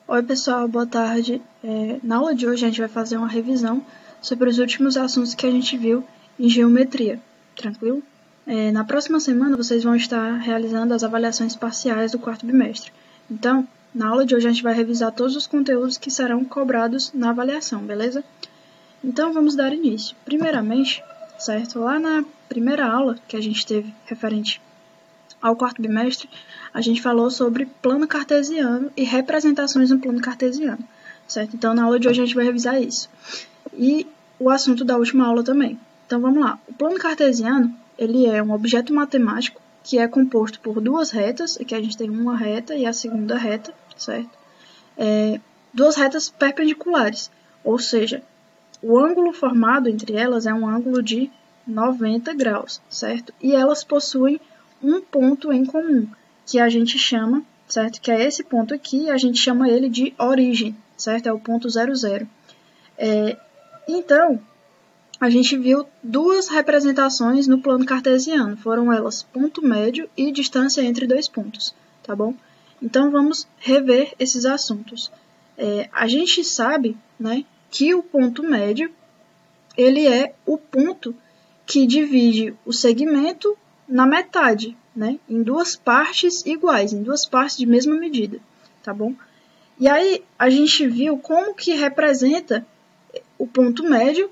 Oi pessoal, boa tarde. Na aula de hoje a gente vai fazer uma revisão sobre os últimos assuntos que a gente viu em geometria, tranquilo? Na próxima semana vocês vão estar realizando as avaliações parciais do quarto bimestre. Então, na aula de hoje a gente vai revisar todos os conteúdos que serão cobrados na avaliação, beleza? Então vamos dar início. Primeiramente, certo? Lá na primeira aula que a gente teve referente ao quarto bimestre, a gente falou sobre plano cartesiano e representações no plano cartesiano, certo? Então, na aula de hoje a gente vai revisar isso. E o assunto da última aula também. Então, vamos lá. O plano cartesiano, ele é um objeto matemático que é composto por duas retas. Aqui a gente tem uma reta e a segunda reta, certo? Duas retas perpendiculares, ou seja, o ângulo formado entre elas é um ângulo de 90 graus, certo? E elas possuem um ponto em comum, que a gente chama, certo? Que é esse ponto aqui, a gente chama ele de origem, certo? É o ponto 00. Então, a gente viu duas representações no plano cartesiano, foram elas ponto médio e distância entre dois pontos, tá bom? Então, vamos rever esses assuntos. A gente sabe, né, que o ponto médio, ele é o ponto que divide o segmento na metade, né, em duas partes iguais, em duas partes de mesma medida, tá bom? E aí, a gente viu como que representa o ponto médio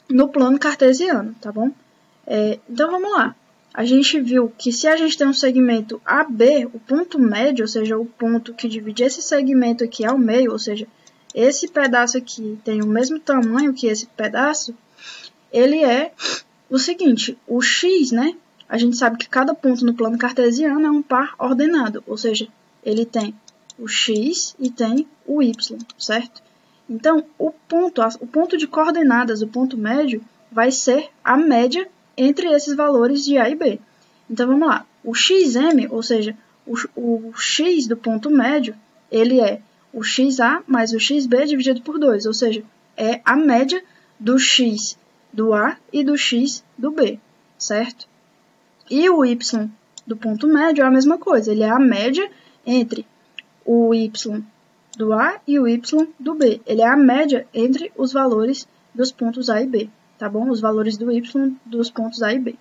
no plano cartesiano, tá bom? Então, vamos lá. A gente viu que se a gente tem um segmento AB, o ponto médio, ou seja, o ponto que divide esse segmento aqui ao meio, ou seja, esse pedaço aqui tem o mesmo tamanho que esse pedaço, ele é o seguinte, o x, né? A gente sabe que cada ponto no plano cartesiano é um par ordenado, ou seja, ele tem o x e tem o y, certo? Então, o ponto de coordenadas, o ponto médio, vai ser a média entre esses valores de A e B. Então, vamos lá. O xm, ou seja, o x do ponto médio, ele é o xa mais o xb dividido por 2, ou seja, é a média do x do A e do x do B, certo? E o y do ponto médio é a mesma coisa, ele é a média entre o y do A e o y do B. Ele é a média entre os valores dos pontos A e B, tá bom? Os valores do y dos pontos A e B.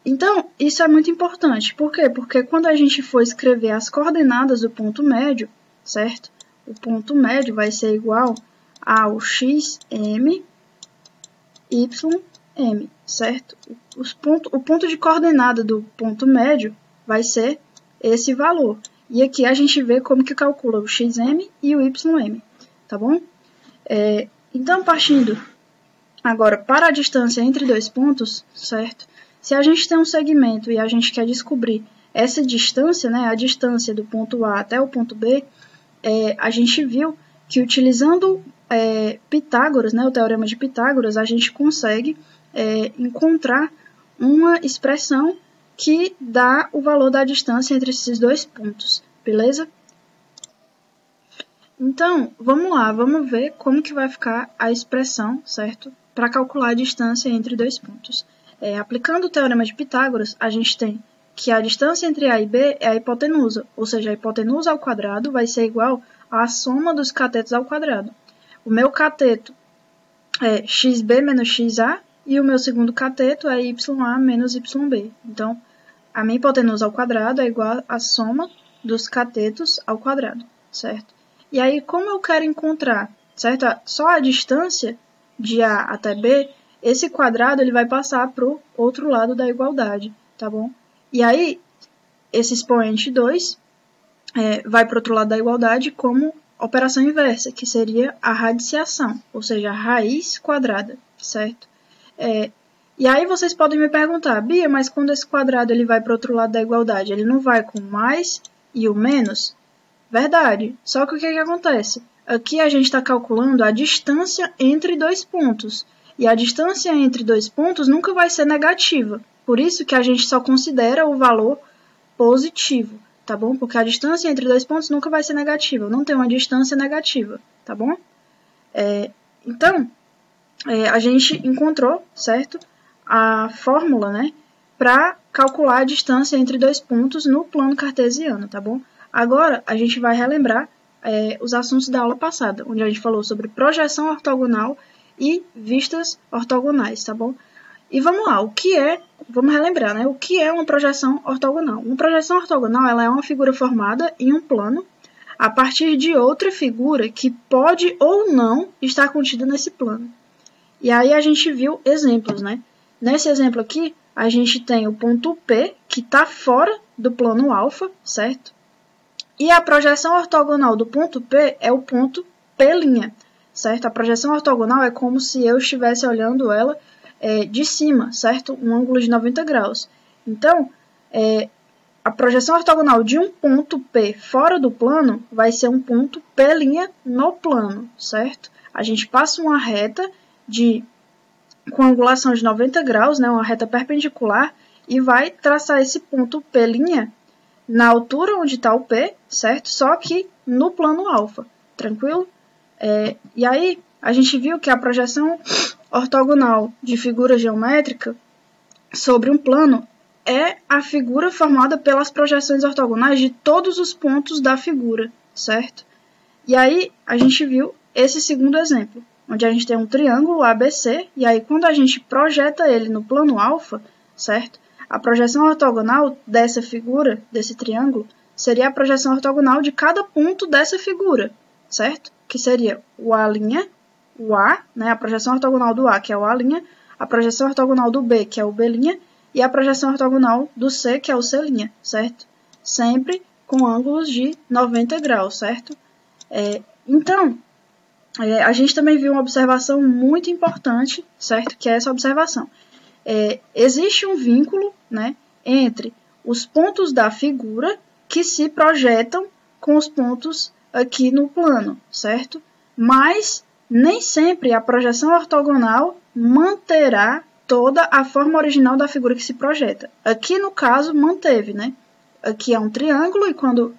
Então, isso é muito importante. Por quê? Porque quando a gente for escrever as coordenadas do ponto médio, certo? O ponto médio vai ser igual ao xm, ym, certo? O ponto de coordenada do ponto médio vai ser esse valor. E aqui a gente vê como que calcula o xm e o ym, tá bom? Então, partindo agora para a distância entre dois pontos, certo? Se a gente tem um segmento e a gente quer descobrir essa distância, né, a distância do ponto A até o ponto B, a gente viu que utilizando Pitágoras, né, o teorema de Pitágoras, a gente consegue encontrar uma expressão que dá o valor da distância entre esses dois pontos, beleza? Então, vamos lá, vamos ver como que vai ficar a expressão, certo? Para calcular a distância entre dois pontos. Aplicando o teorema de Pitágoras, a gente tem que a distância entre A e B é a hipotenusa, ou seja, a hipotenusa ao quadrado vai ser igual à soma dos catetos ao quadrado. O meu cateto é xb menos xa e o meu segundo cateto é ya menos yb. Então, a minha hipotenusa ao quadrado é igual à soma dos catetos ao quadrado, certo? E aí, como eu quero encontrar, certo? Só a distância de A até B, esse quadrado ele vai passar para o outro lado da igualdade, tá bom? E aí, esse expoente 2 vai para o outro lado da igualdade como operação inversa, que seria a radiciação, ou seja, a raiz quadrada, certo? E aí vocês podem me perguntar, Bia, mas quando esse quadrado ele vai para o outro lado da igualdade, ele não vai com o mais e o menos? Verdade, só que o que acontece? Aqui a gente está calculando a distância entre dois pontos, e a distância entre dois pontos nunca vai ser negativa, por isso que a gente só considera o valor positivo, tá bom? Porque a distância entre dois pontos nunca vai ser negativa, não tem uma distância negativa, tá bom? Então, a gente encontrou, certo? A fórmula, né, para calcular a distância entre dois pontos no plano cartesiano, tá bom? Agora, a gente vai relembrar os assuntos da aula passada, onde a gente falou sobre projeção ortogonal e vistas ortogonais, tá bom? E vamos lá, vamos relembrar, né? O que é uma projeção ortogonal? Uma projeção ortogonal, ela é uma figura formada em um plano a partir de outra figura que pode ou não estar contida nesse plano. E aí a gente viu exemplos, né? Nesse exemplo aqui, a gente tem o ponto P, que está fora do plano alfa, certo? E a projeção ortogonal do ponto P é o ponto P', certo? A projeção ortogonal é como se eu estivesse olhando ela de cima, certo? Um ângulo de 90 graus. Então, a projeção ortogonal de um ponto P fora do plano vai ser um ponto P' no plano, certo? A gente passa uma reta com angulação de 90 graus, né, uma reta perpendicular, e vai traçar esse ponto P' na altura onde está o P, certo? Só que no plano alfa, tranquilo? E aí, a gente viu que a projeção ortogonal de figura geométrica sobre um plano é a figura formada pelas projeções ortogonais de todos os pontos da figura, certo? E aí, a gente viu esse segundo exemplo, onde a gente tem um triângulo ABC, e aí quando a gente projeta ele no plano alfa, certo? A projeção ortogonal dessa figura, desse triângulo, seria a projeção ortogonal de cada ponto dessa figura, certo? Que seria o A', o A, né? A projeção ortogonal do A, que é o A', a projeção ortogonal do B, que é o B', e a projeção ortogonal do C, que é o C', certo? Sempre com ângulos de 90 graus, certo? Então, a gente também viu uma observação muito importante, certo? Que é essa observação. Existe um vínculo, né, entre os pontos da figura que se projetam com os pontos aqui no plano, certo? Mas nem sempre a projeção ortogonal manterá toda a forma original da figura que se projeta. Aqui, no caso, manteve, né? Aqui é um triângulo e quando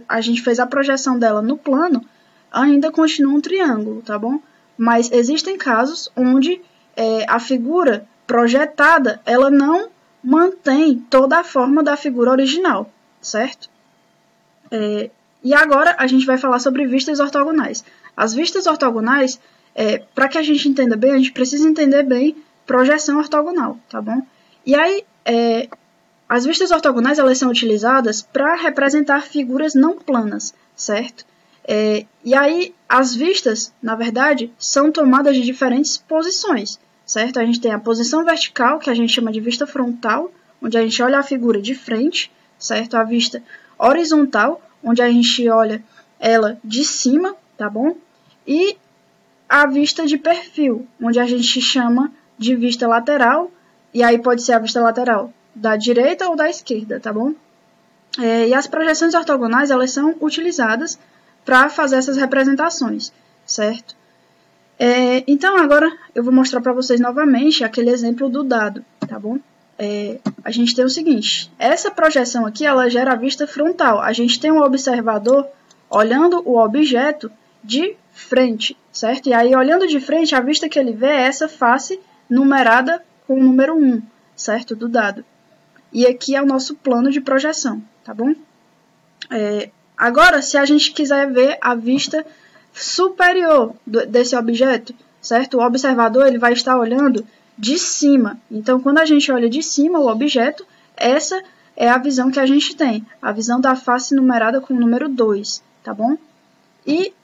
a gente fez a projeção dela no plano, ainda continua um triângulo, tá bom? Mas existem casos onde a figura projetada, ela não mantém toda a forma da figura original, certo? E agora a gente vai falar sobre vistas ortogonais. As vistas ortogonais, para que a gente entenda bem, a gente precisa entender bem projeção ortogonal, tá bom? E aí, as vistas ortogonais, elas são utilizadas para representar figuras não planas, certo? E aí, as vistas, na verdade, são tomadas de diferentes posições, certo? A gente tem a posição vertical, que a gente chama de vista frontal, onde a gente olha a figura de frente, certo? A vista horizontal, onde a gente olha ela de cima, tá bom? E a vista de perfil, onde a gente chama de vista lateral, e aí pode ser a vista lateral da direita ou da esquerda, tá bom? E as projeções ortogonais, elas são utilizadas para fazer essas representações, certo? Então, agora eu vou mostrar para vocês novamente aquele exemplo do dado, tá bom? A gente tem o seguinte, essa projeção aqui, ela gera a vista frontal. A gente tem um observador olhando o objeto de frente, certo? E aí, olhando de frente, a vista que ele vê é essa face numerada com o número 1, certo? Do dado. E aqui é o nosso plano de projeção, tá bom? Agora, se a gente quiser ver a vista superior desse objeto, certo? O observador ele vai estar olhando de cima. Então, quando a gente olha de cima o objeto, essa é a visão que a gente tem. A visão da face numerada com o número 2, tá bom? E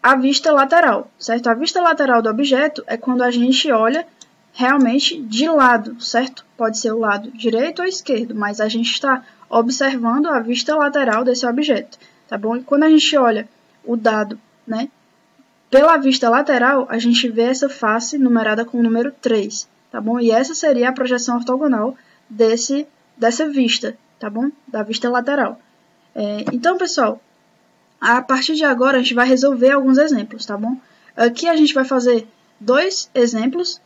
a vista lateral, certo? A vista lateral do objeto é quando a gente olha realmente de lado, certo? Pode ser o lado direito ou esquerdo, mas a gente está observando a vista lateral desse objeto, tá bom? E quando a gente olha o dado, né, pela vista lateral, a gente vê essa face numerada com o número 3, tá bom? E essa seria a projeção ortogonal dessa vista, tá bom? Da vista lateral. Então, pessoal, a partir de agora a gente vai resolver alguns exemplos, tá bom? Aqui a gente vai fazer 2 exemplos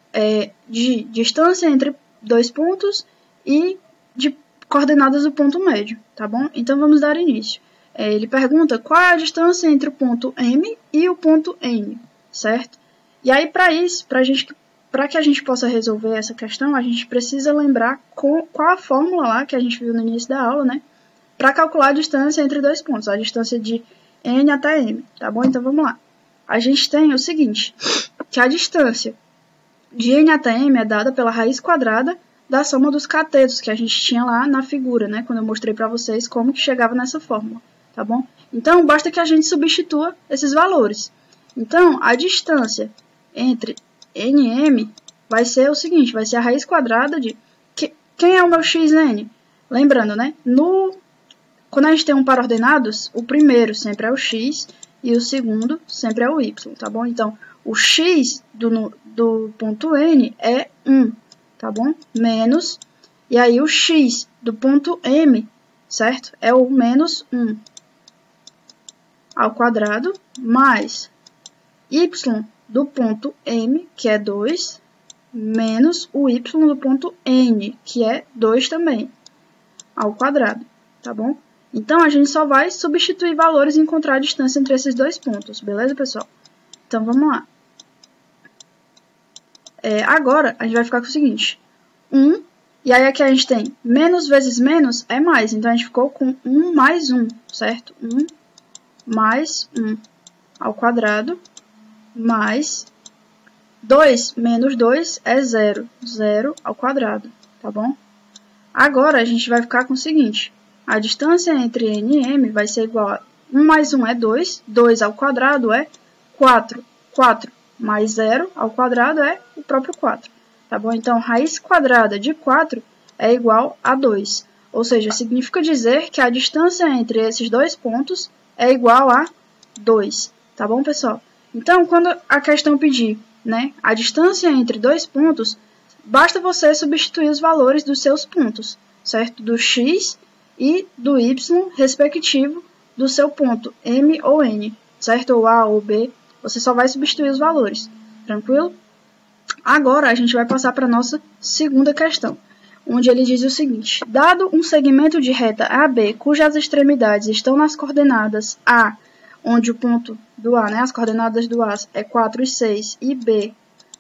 de distância entre 2 pontos e de coordenadas do ponto médio, tá bom? Então, vamos dar início. Ele pergunta qual é a distância entre o ponto M e o ponto N, certo? E aí, para que a gente possa resolver essa questão, a gente precisa lembrar qual a fórmula lá que a gente viu no início da aula, né? Para calcular a distância entre 2 pontos. A distância de n até m, tá bom? Então, vamos lá. A gente tem o seguinte, que a distância de n até m é dada pela raiz quadrada da soma dos catetos que a gente tinha lá na figura, né? Quando eu mostrei para vocês como que chegava nessa fórmula, tá bom? Então, basta que a gente substitua esses valores. Então, a distância entre n e m vai ser o seguinte, vai ser a raiz quadrada de... Quem é o meu xn? Lembrando, né? Quando a gente tem um par ordenados, o primeiro sempre é o x e o segundo sempre é o y, tá bom? Então, o x do ponto n é 1, tá bom? Menos, e aí o x do ponto m, certo? É o menos 1 ao quadrado, mais y do ponto m, que é 2, menos o y do ponto n, que é 2 também, ao quadrado, tá bom? Então, a gente só vai substituir valores e encontrar a distância entre esses dois pontos, beleza, pessoal? Então, vamos lá. Agora, a gente vai ficar com o seguinte, 1, e aí aqui a gente tem menos vezes menos é mais, então a gente ficou com 1 mais 1, certo? 1 mais 1 ao quadrado, mais 2 menos 2 é 0, 0 ao quadrado, tá bom? Agora, a gente vai ficar com o seguinte, a distância entre n e m vai ser igual a 1 mais 1 é 2, 2 ao quadrado é 4, 4 mais 0 ao quadrado é o próprio 4, tá bom? Então, raiz quadrada de 4 é igual a 2, ou seja, significa dizer que a distância entre esses dois pontos é igual a 2, tá bom, pessoal? Então, quando a questão pedir, né, a distância entre dois pontos, basta você substituir os valores dos seus pontos, certo? Do x e do y, respectivo, do seu ponto m ou n, certo? Ou a ou b, você só vai substituir os valores, tranquilo? Agora, a gente vai passar para a nossa segunda questão, onde ele diz o seguinte, dado um segmento de reta AB, cujas extremidades estão nas coordenadas A, onde o ponto do A, né, as coordenadas do A é 4 e 6, e B,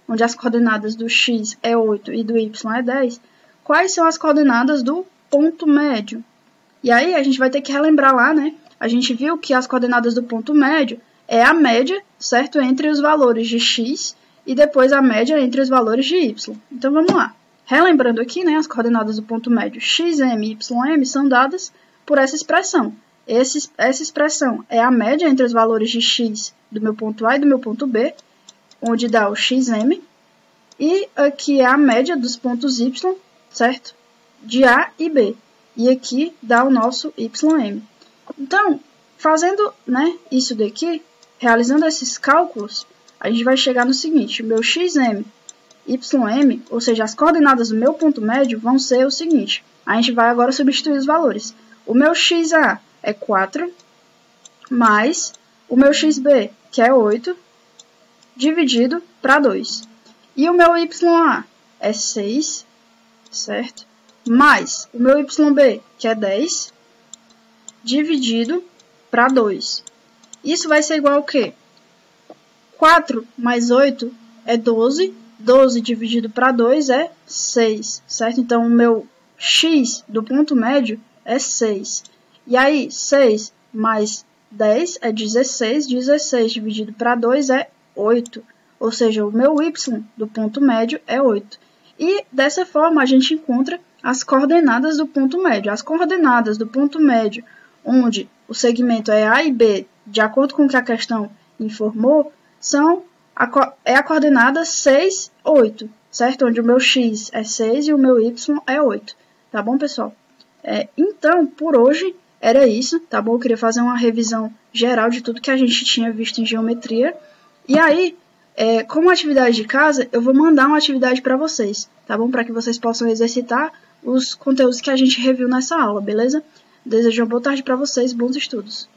onde as coordenadas do x é 8 e do y é 10, quais são as coordenadas do ponto médio? E aí, a gente vai ter que relembrar lá, né? A gente viu que as coordenadas do ponto médio é a média, certo? Entre os valores de x e depois a média entre os valores de y. Então, vamos lá. Relembrando aqui, né, as coordenadas do ponto médio xm e ym são dadas por essa expressão. Essa expressão é a média entre os valores de x do meu ponto A e do meu ponto B, onde dá o xm, e aqui é a média dos pontos y, certo? De A e B. E aqui dá o nosso ym. Então, fazendo, né, isso daqui, realizando esses cálculos, a gente vai chegar no seguinte, o meu xm, ym, ou seja, as coordenadas do meu ponto médio vão ser o seguinte, a gente vai agora substituir os valores. O meu xa é 4, mais o meu xb, que é 8, dividido para 2. E o meu ya é 6, certo? Mais o meu yb, que é 10, dividido para 2. Isso vai ser igual ao quê? 4 mais 8 é 12, 12 dividido para 2 é 6, certo? Então, o meu x do ponto médio é 6. E aí, 6 mais 10 é 16, 16 dividido para 2 é 8. Ou seja, o meu y do ponto médio é 8. E, dessa forma, a gente encontra as coordenadas do ponto médio. As coordenadas do ponto médio, onde o segmento é A e B, de acordo com o que a questão informou, é a coordenada 6, 8, certo? Onde o meu x é 6 e o meu y é 8. Tá bom, pessoal? Então, por hoje, era isso, tá bom? Eu queria fazer uma revisão geral de tudo que a gente tinha visto em geometria. E aí, como atividade de casa, eu vou mandar uma atividade para vocês, tá bom? Para que vocês possam exercitar os conteúdos que a gente reviu nessa aula, beleza? Desejo uma boa tarde para vocês, bons estudos!